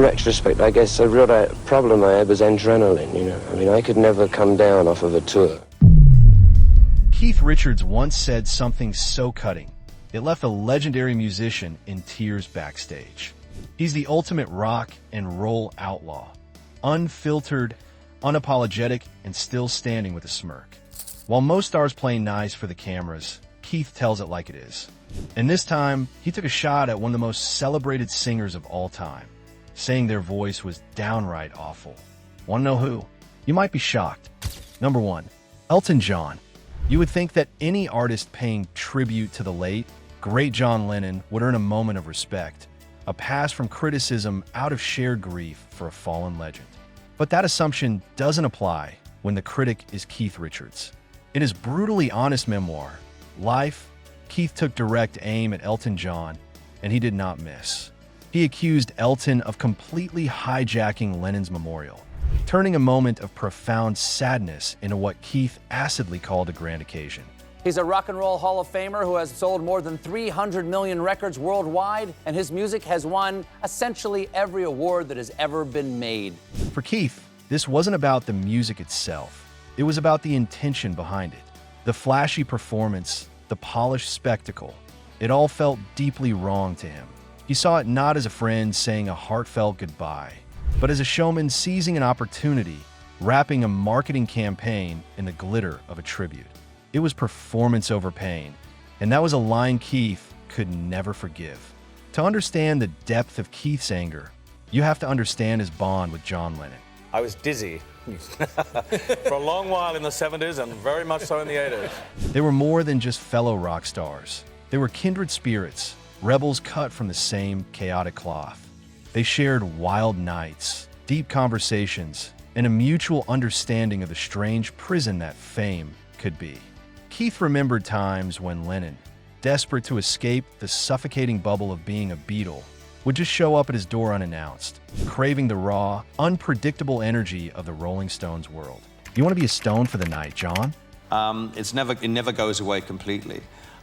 retrospect, I guess a real problem I had was adrenaline, you know. I mean, I could never come down off of a tour. Keith Richards once said something so cutting, it left a legendary musician in tears backstage. He's the ultimate rock and roll outlaw. Unfiltered, unapologetic, and still standing with a smirk. While most stars play nice for the cameras, Keith tells it like it is. And this time, he took a shot at one of the most celebrated singers of all time, saying their voice was downright awful. Want to know who? You might be shocked. Number 1, Elton John. You would think that any artist paying tribute to the late, great John Lennon would earn a moment of respect, a pass from criticism out of shared grief for a fallen legend. But that assumption doesn't apply when the critic is Keith Richards. In his brutally honest memoir, Life, Keith took direct aim at Elton John, and he did not miss. He accused Elton of completely hijacking Lennon's memorial, turning a moment of profound sadness into what Keith acidly called a grand occasion. He's a rock and roll Hall of Famer who has sold more than 300 million records worldwide, and his music has won essentially every award that has ever been made. For Keith, this wasn't about the music itself. It was about the intention behind it. The flashy performance, the polished spectacle, it all felt deeply wrong to him. He saw it not as a friend saying a heartfelt goodbye, but as a showman seizing an opportunity, wrapping a marketing campaign in the glitter of a tribute. It was performance over pain, and that was a line Keith could never forgive. To understand the depth of Keith's anger, you have to understand his bond with John Lennon. I was dizzy for a long while in the 70s and very much so in the 80s. They were more than just fellow rock stars. They were kindred spirits, rebels cut from the same chaotic cloth. They shared wild nights, deep conversations, and a mutual understanding of the strange prison that fame could be. Keith remembered times when Lennon, desperate to escape the suffocating bubble of being a Beatle, would just show up at his door unannounced, craving the raw, unpredictable energy of the Rolling Stones world. You want to be a Stone for the night, John? It never goes away completely.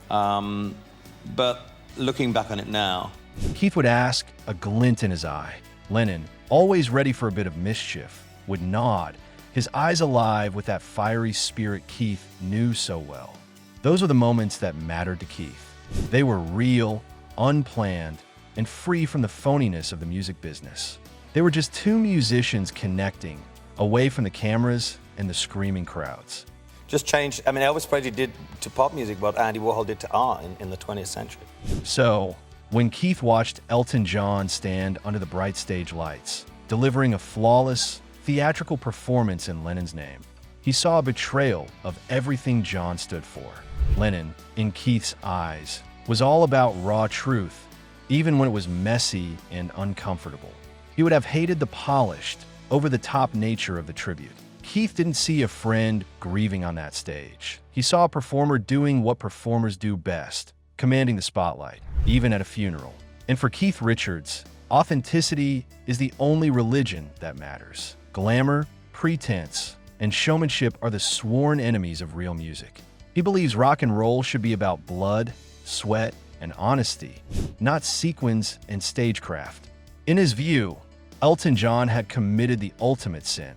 But looking back on it now, Keith would ask, a glint in his eye. Lennon, always ready for a bit of mischief, would nod, his eyes alive with that fiery spirit Keith knew so well. Those were the moments that mattered to Keith. They were real, unplanned, and free from the phoniness of the music business. They were just two musicians connecting, away from the cameras and the screaming crowds. Just changed. I mean, Elvis Presley did to pop music what Andy Warhol did to art in the 20th century. So, when Keith watched Elton John stand under the bright stage lights, delivering a flawless, theatrical performance in Lennon's name, he saw a betrayal of everything John stood for. Lennon, in Keith's eyes, was all about raw truth, even when it was messy and uncomfortable. He would have hated the polished, over-the-top nature of the tribute. Keith didn't see a friend grieving on that stage. He saw a performer doing what performers do best, commanding the spotlight, even at a funeral. And for Keith Richards, authenticity is the only religion that matters. Glamour, pretense, and showmanship are the sworn enemies of real music. He believes rock and roll should be about blood, sweat, and honesty, not sequins and stagecraft. In his view, Elton John had committed the ultimate sin.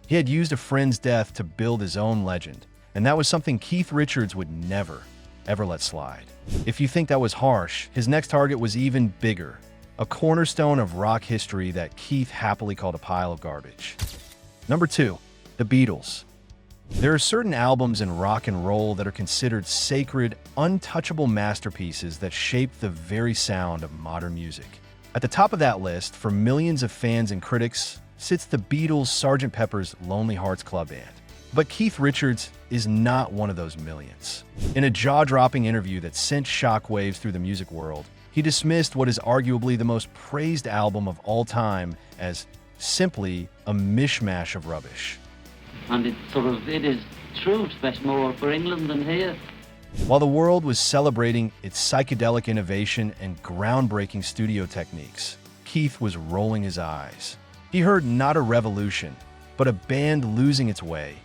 He had used a friend's death to build his own legend, and that was something Keith Richards would never, ever let slide. If you think that was harsh, his next target was even bigger, a cornerstone of rock history that Keith happily called a pile of garbage. Number 2, the Beatles. There are certain albums in rock and roll that are considered sacred, untouchable masterpieces that shaped the very sound of modern music. At the top of that list, for millions of fans and critics, sits the Beatles' Sgt. Pepper's Lonely Hearts Club Band. But Keith Richards is not one of those millions. In a jaw-dropping interview that sent shockwaves through the music world, he dismissed what is arguably the most praised album of all time as simply a mishmash of rubbish. And it is true, especially more for England than here. While the world was celebrating its psychedelic innovation and groundbreaking studio techniques, Keith was rolling his eyes. He heard not a revolution, but a band losing its way,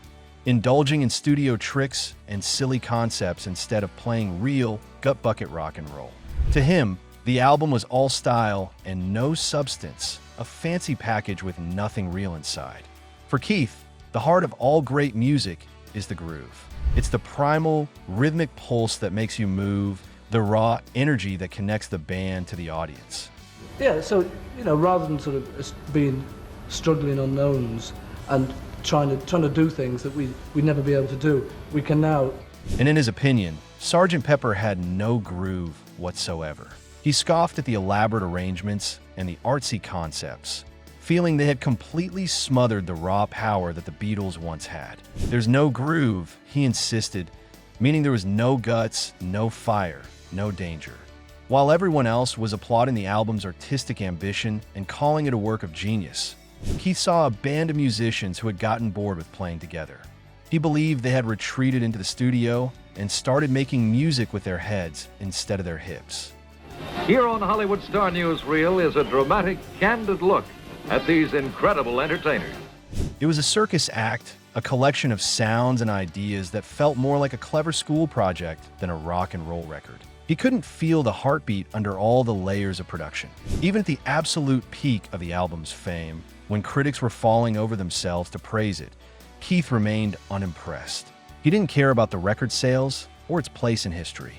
indulging in studio tricks and silly concepts instead of playing real, gut-bucket rock and roll. To him, the album was all style and no substance, a fancy package with nothing real inside. For Keith, the heart of all great music is the groove. It's the primal, rhythmic pulse that makes you move, the raw energy that connects the band to the audience. Yeah, so, rather than sort of being struggling unknowns and trying to do things that we'd never be able to do, we can now. And in his opinion, Sgt. Pepper had no groove whatsoever. He scoffed at the elaborate arrangements and the artsy concepts, feeling they had completely smothered the raw power that the Beatles once had. There's no groove, he insisted, meaning there was no guts, no fire, no danger. While everyone else was applauding the album's artistic ambition and calling it a work of genius, Keith saw a band of musicians who had gotten bored with playing together. He believed they had retreated into the studio and started making music with their heads instead of their hips. Here on Hollywood Star Newsreel is a dramatic, candid look at these incredible entertainers. It was a circus act, a collection of sounds and ideas that felt more like a clever school project than a rock and roll record. He couldn't feel the heartbeat under all the layers of production. Even at the absolute peak of the album's fame, when critics were falling over themselves to praise it, Keith remained unimpressed. He didn't care about the record sales or its place in history.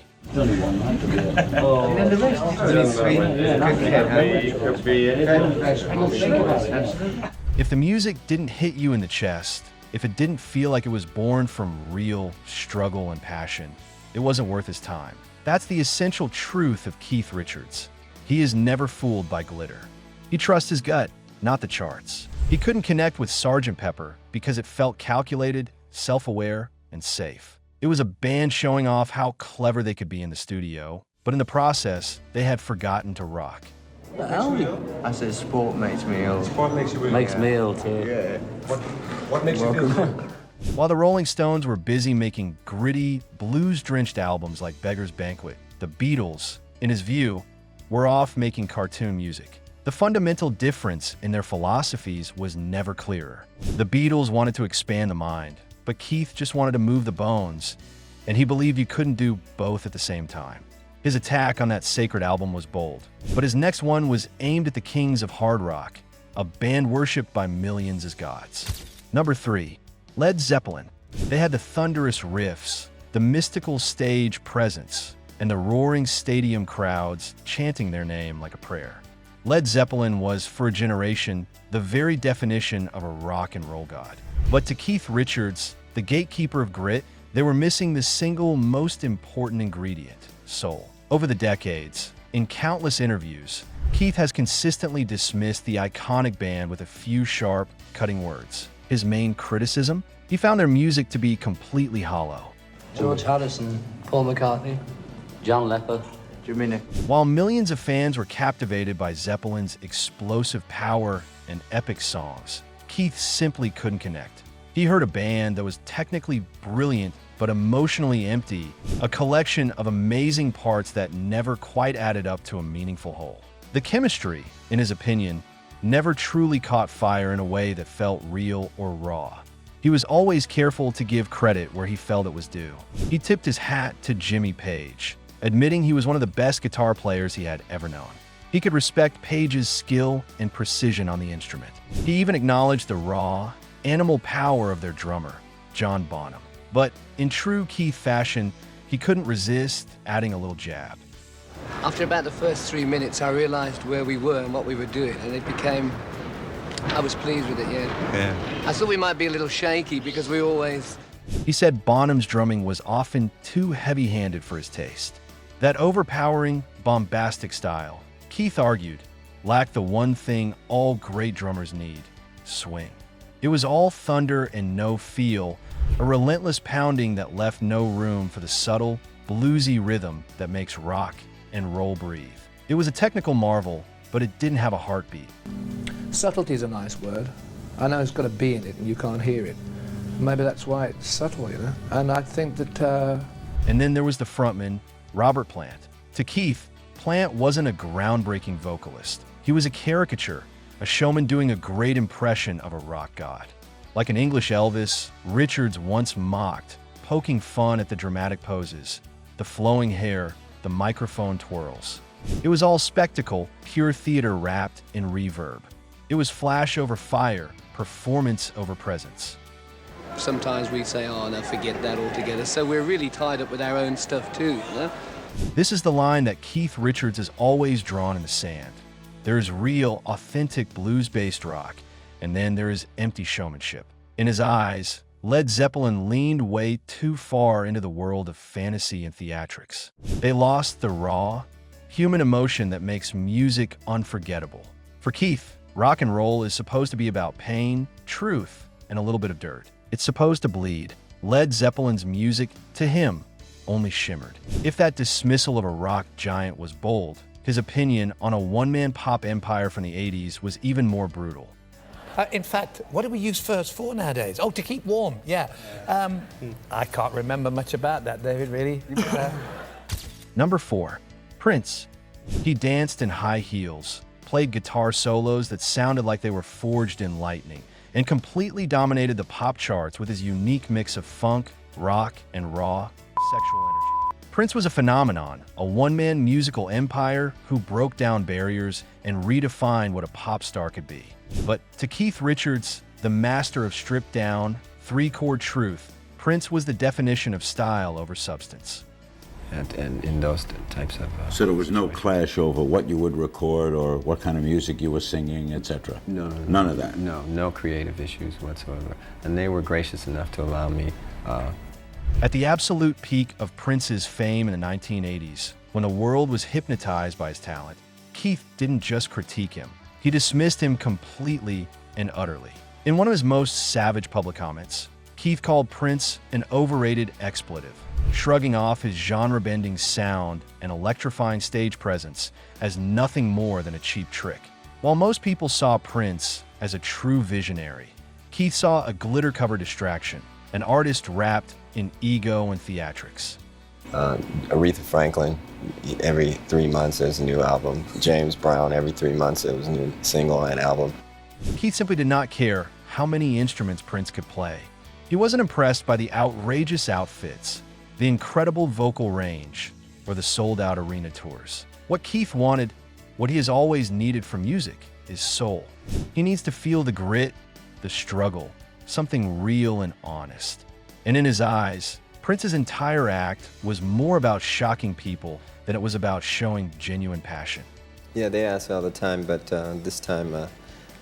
If the music didn't hit you in the chest, if it didn't feel like it was born from real struggle and passion, it wasn't worth his time. That's the essential truth of Keith Richards. He is never fooled by glitter. He trusts his gut, not the charts. He couldn't connect with Sgt. Pepper because it felt calculated, self-aware, and safe. It was a band showing off how clever they could be in the studio, but in the process, they had forgotten to rock. I said sport makes me ill. Sport makes you ill. Makes me ill, too. Yeah. What makes you feel good? While the Rolling Stones were busy making gritty, blues-drenched albums like Beggar's Banquet, the Beatles, in his view, were off making cartoon music. The fundamental difference in their philosophies was never clearer. The Beatles wanted to expand the mind, but Keith just wanted to move the bones, and he believed you couldn't do both at the same time. His attack on that sacred album was bold, but his next one was aimed at the kings of hard rock, a band worshipped by millions as gods. Number 3. Led Zeppelin. They had the thunderous riffs, the mystical stage presence, and the roaring stadium crowds chanting their name like a prayer. Led Zeppelin was, for a generation, the very definition of a rock and roll god. But to Keith Richards, the gatekeeper of grit, they were missing the single most important ingredient: soul. Over the decades, in countless interviews, Keith has consistently dismissed the iconic band with a few sharp, cutting words. His main criticism? He found their music to be completely hollow. George Harrison, Paul McCartney, John Lepper. While millions of fans were captivated by Zeppelin's explosive power and epic songs, Keith simply couldn't connect. He heard a band that was technically brilliant but emotionally empty, a collection of amazing parts that never quite added up to a meaningful whole. The chemistry, in his opinion, never truly caught fire in a way that felt real or raw. He was always careful to give credit where he felt it was due. He tipped his hat to Jimmy Page, admitting he was one of the best guitar players he had ever known. He could respect Page's skill and precision on the instrument. He even acknowledged the raw, animal power of their drummer, John Bonham. But in true Keith fashion, he couldn't resist adding a little jab. After about the first 3 minutes, I realized where we were and what we were doing, and it became... I was pleased with it, yeah. I thought we might be a little shaky because we always... He said Bonham's drumming was often too heavy-handed for his taste. That overpowering, bombastic style, Keith argued, lacked the one thing all great drummers need: swing. It was all thunder and no feel, a relentless pounding that left no room for the subtle, bluesy rhythm that makes rock and roll breathe. It was a technical marvel, but it didn't have a heartbeat. Subtlety is a nice word. I know it's got a B in it and you can't hear it. Maybe that's why it's subtle, you know? And I think that... And then there was the frontman, Robert Plant. To Keith, Plant wasn't a groundbreaking vocalist. He was a caricature, a showman doing a great impression of a rock god. Like an English Elvis, Richards once mocked, poking fun at the dramatic poses, the flowing hair, the microphone twirls. It was all spectacle, pure theater wrapped in reverb. It was flash over fire, performance over presence. Sometimes we say, oh, no, forget that altogether. So we're really tied up with our own stuff too, you know? This is the line that Keith Richards has always drawn in the sand. There is real, authentic blues-based rock, and then there is empty showmanship. In his eyes, Led Zeppelin leaned way too far into the world of fantasy and theatrics. They lost the raw, human emotion that makes music unforgettable. For Keith, rock and roll is supposed to be about pain, truth, and a little bit of dirt. It's supposed to bleed. Led Zeppelin's music, to him, only shimmered. If that dismissal of a rock giant was bold, his opinion on a one-man pop empire from the 80s was even more brutal. In fact, what do we use furs for nowadays? Oh, to keep warm, yeah. I can't remember much about that, David, really. Number 4, Prince. He danced in high heels, played guitar solos that sounded like they were forged in lightning, and completely dominated the pop charts with his unique mix of funk, rock, and raw, sexual energy. Prince was a phenomenon, a one-man musical empire who broke down barriers and redefined what a pop star could be. But to Keith Richards, the master of stripped-down, three-chord truth, Prince was the definition of style over substance. And in those types of... So there was no clash over what you would record or what kind of music you were singing, etc.? No. None of that? No creative issues whatsoever. And they were gracious enough to allow me... At the absolute peak of Prince's fame in the 1980s, when the world was hypnotized by his talent, Keith didn't just critique him. He dismissed him completely and utterly. In one of his most savage public comments, Keith called Prince an overrated expletive, shrugging off his genre-bending sound and electrifying stage presence as nothing more than a cheap trick. While most people saw Prince as a true visionary, Keith saw a glitter-covered distraction, an artist wrapped in ego and theatrics. Aretha Franklin, every 3 months there's a new album. James Brown, every 3 months there was a new single and album. Keith simply did not care how many instruments Prince could play. He wasn't impressed by the outrageous outfits, the incredible vocal range, or the sold-out arena tours. What Keith wanted, what he has always needed from music, is soul. He needs to feel the grit, the struggle, something real and honest. And in his eyes, Prince's entire act was more about shocking people than it was about showing genuine passion. Yeah, they ask all the time, but this time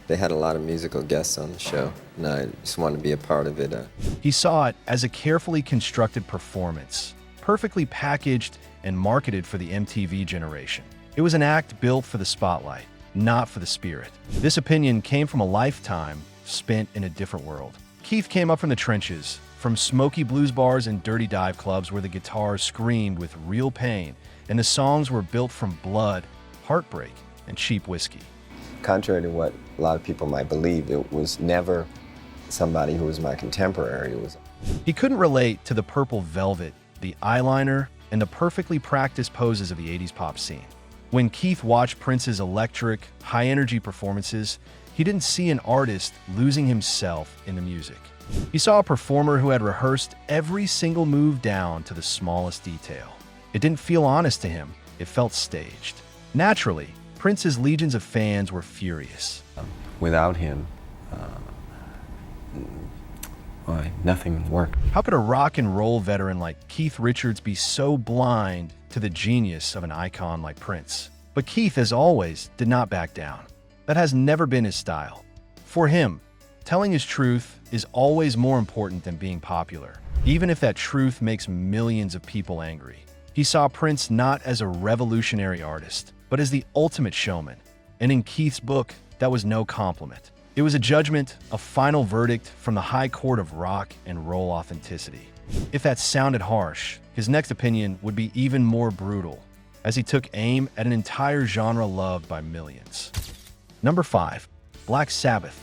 they had a lot of musical guests on the show, and I just wanted to be a part of it. He saw it as a carefully constructed performance, perfectly packaged and marketed for the MTV generation. It was an act built for the spotlight, not for the spirit. This opinion came from a lifetime spent in a different world. Keith came up from the trenches, from smoky blues bars and dirty dive clubs where the guitars screamed with real pain and the songs were built from blood, heartbreak, and cheap whiskey. Contrary to what a lot of people might believe, it was never somebody who was my contemporary. He couldn't relate to the purple velvet, the eyeliner, and the perfectly practiced poses of the 80s pop scene. When Keith watched Prince's electric, high-energy performances, he didn't see an artist losing himself in the music. He saw a performer who had rehearsed every single move down to the smallest detail. It didn't feel honest to him, it felt staged. Naturally, Prince's legions of fans were furious. Without him, nothing worked. How could a rock and roll veteran like Keith Richards be so blind to the genius of an icon like Prince? But Keith, as always, did not back down. That has never been his style. For him, telling his truth is always more important than being popular, even if that truth makes millions of people angry. He saw Prince not as a revolutionary artist, but as the ultimate showman. And in Keith's book, that was no compliment. It was a judgment, a final verdict from the high court of rock and roll authenticity. If that sounded harsh, his next opinion would be even more brutal, as he took aim at an entire genre loved by millions. Number 5, Black Sabbath.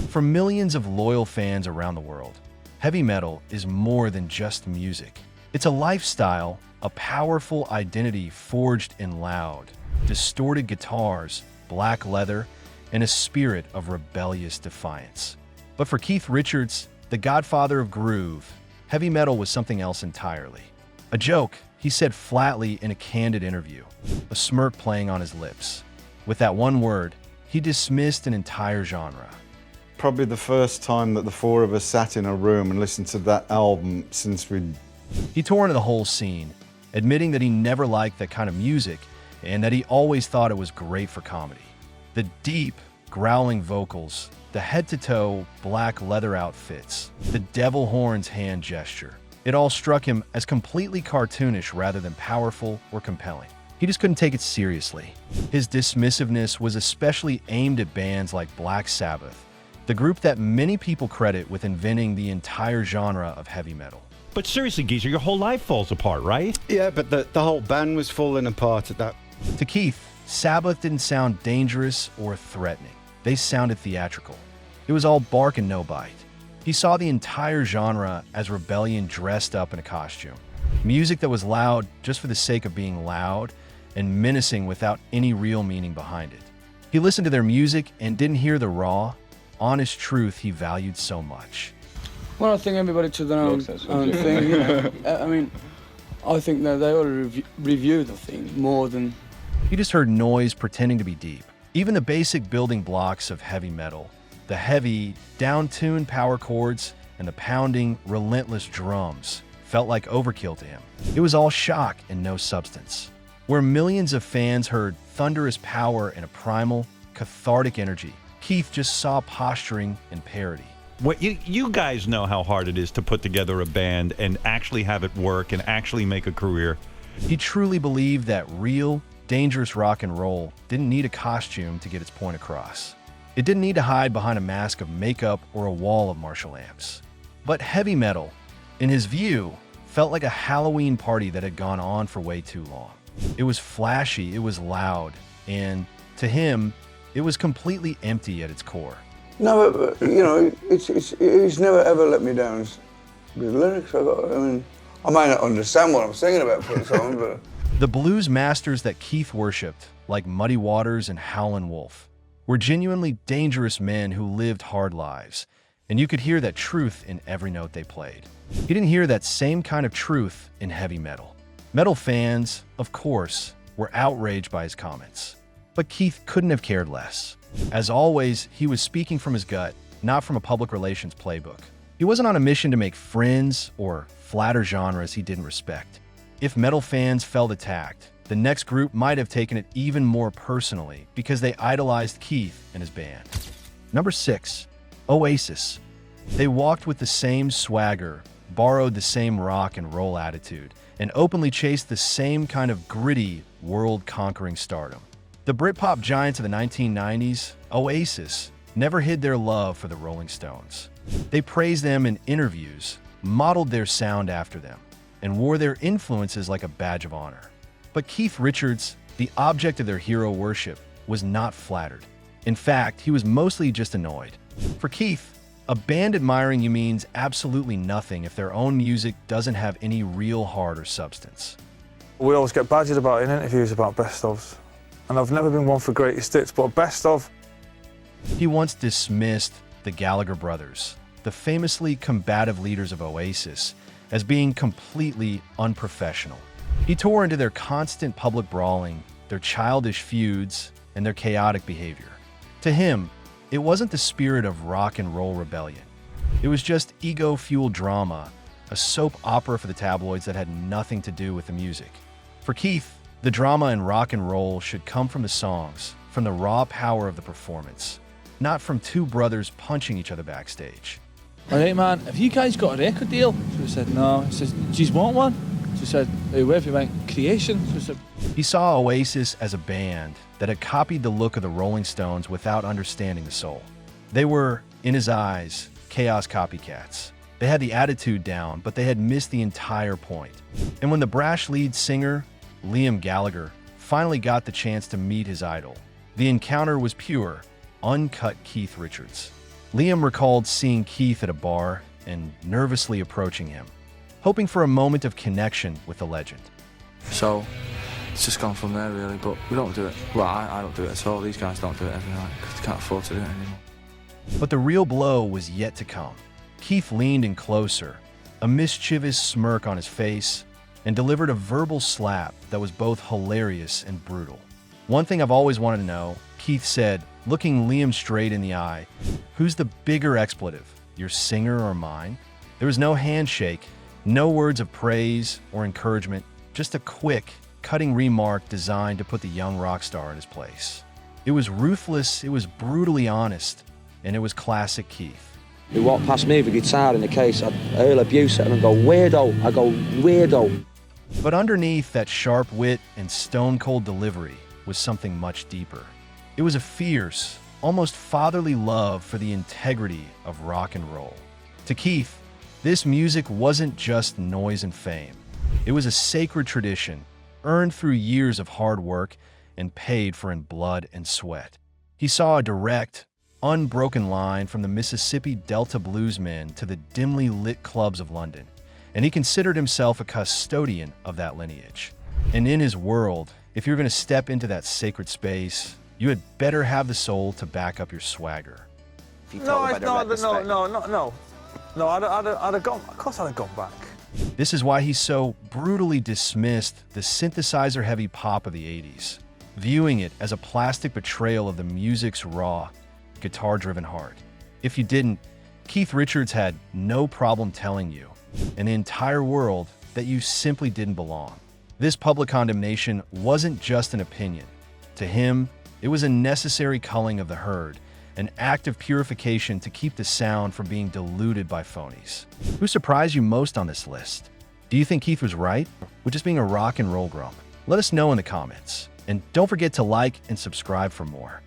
For millions of loyal fans around the world, heavy metal is more than just music. It's a lifestyle, a powerful identity forged in loud, distorted guitars, black leather, and a spirit of rebellious defiance. But for Keith Richards, the godfather of groove, heavy metal was something else entirely. A joke, he said flatly in a candid interview, a smirk playing on his lips. With that one word, he dismissed an entire genre. Probably the first time that the four of us sat in a room and listened to that album since we'd... He tore into the whole scene, admitting that he never liked that kind of music and that he always thought it was great for comedy. The deep, growling vocals, the head-to-toe black leather outfits, the devil horns hand gesture. It all struck him as completely cartoonish rather than powerful or compelling. He just couldn't take it seriously. His dismissiveness was especially aimed at bands like Black Sabbath, the group that many people credit with inventing the entire genre of heavy metal. But seriously, Geezer, your whole life falls apart, right? Yeah, but the whole band was falling apart at that. To Keith, Sabbath didn't sound dangerous or threatening. They sounded theatrical. It was all bark and no bite. He saw the entire genre as rebellion dressed up in a costume. Music that was loud just for the sake of being loud and menacing without any real meaning behind it. He listened to their music and didn't hear the raw, honest truth he valued so much. Well, I think everybody to their own thing, you know. I mean, I think that they ought to review the thing more than... He just heard noise pretending to be deep. Even the basic building blocks of heavy metal, the heavy, down-tuned power chords and the pounding, relentless drums, felt like overkill to him. It was all shock and no substance. Where millions of fans heard thunderous power and a primal, cathartic energy, Keith just saw posturing and parody. Well, you guys know how hard it is to put together a band and actually have it work and actually make a career. He truly believed that real, dangerous rock and roll didn't need a costume to get its point across. It didn't need to hide behind a mask of makeup or a wall of Marshall amps. But heavy metal, in his view, felt like a Halloween party that had gone on for way too long. It was flashy, it was loud, and to him, it was completely empty at its core. No, but you know, he's never ever let me down. The lyrics, I mean, I might not understand what I'm singing about for the song, but... The blues masters that Keith worshipped, like Muddy Waters and Howlin' Wolf, were genuinely dangerous men who lived hard lives, and you could hear that truth in every note they played. He didn't hear that same kind of truth in heavy metal. Metal fans, of course, were outraged by his comments. But Keith couldn't have cared less. As always, he was speaking from his gut, not from a public relations playbook. He wasn't on a mission to make friends or flatter genres he didn't respect. If metal fans felt attacked, the next group might have taken it even more personally because they idolized Keith and his band. Number 6, Oasis. They walked with the same swagger, borrowed the same rock and roll attitude, and openly chased the same kind of gritty, world-conquering stardom. The Britpop giants of the 1990s, Oasis, never hid their love for the Rolling Stones. They praised them in interviews, modeled their sound after them, and wore their influences like a badge of honor. But Keith Richards, the object of their hero worship, was not flattered. In fact, he was mostly just annoyed. For Keith, a band admiring you means absolutely nothing if their own music doesn't have any real heart or substance. We always get badgered about in interviews about best-ofs. And I've never been one for greatest hits, but best of. He once dismissed the Gallagher brothers, the famously combative leaders of Oasis, as being completely unprofessional. He tore into their constant public brawling, their childish feuds, and their chaotic behavior. To him, it wasn't the spirit of rock and roll rebellion. It was just ego-fueled drama, a soap opera for the tabloids that had nothing to do with the music. For Keith, the drama in rock and roll should come from the songs, from the raw power of the performance, not from two brothers punching each other backstage. All right, man, have you guys got a record deal? So we said, no. He says, do you want one? So we said, where have you went? Creation? So we said... He saw Oasis as a band that had copied the look of the Rolling Stones without understanding the soul. They were, in his eyes, chaos copycats. They had the attitude down, but they had missed the entire point. And when the brash lead singer, Liam Gallagher, finally got the chance to meet his idol, the encounter was pure, uncut Keith Richards. Liam recalled seeing Keith at a bar and nervously approaching him, hoping for a moment of connection with the legend. So, it's just gone from there, really, but we don't do it. Well, I don't do it at all. These guys don't do it every night because they can't afford to do it anymore. But the real blow was yet to come. Keith leaned in closer, a mischievous smirk on his face, and delivered a verbal slap that was both hilarious and brutal. One thing I've always wanted to know, Keith said, looking Liam straight in the eye, "Who's the bigger expletive, your singer or mine?" There was no handshake, no words of praise or encouragement, just a quick, cutting remark designed to put the young rock star in his place. It was ruthless, it was brutally honest, and it was classic Keith. He walked past me with a guitar in the case, I'd hurl abuse at him and go, "Weirdo," I go, "Weirdo." But underneath that sharp wit and stone-cold delivery was something much deeper. It was a fierce, almost fatherly love for the integrity of rock and roll. To Keith, this music wasn't just noise and fame. It was a sacred tradition, earned through years of hard work and paid for in blood and sweat. He saw a direct, unbroken line from the Mississippi Delta bluesmen to the dimly lit clubs of London, and he considered himself a custodian of that lineage. And in his world, if you're going to step into that sacred space, you had better have the soul to back up your swagger. No, I'd have gone. Of course, I'd have gone back. This is why he so brutally dismissed the synthesizer-heavy pop of the 80s, viewing it as a plastic betrayal of the music's raw, guitar-driven heart. If you didn't, Keith Richards had no problem telling you, and the entire world, that you simply didn't belong. This public condemnation wasn't just an opinion. To him, it was a necessary culling of the herd, an act of purification to keep the sound from being diluted by phonies. Who surprised you most on this list? Do you think Keith was right, or just being a rock and roll grump? Let us know in the comments. And don't forget to like and subscribe for more.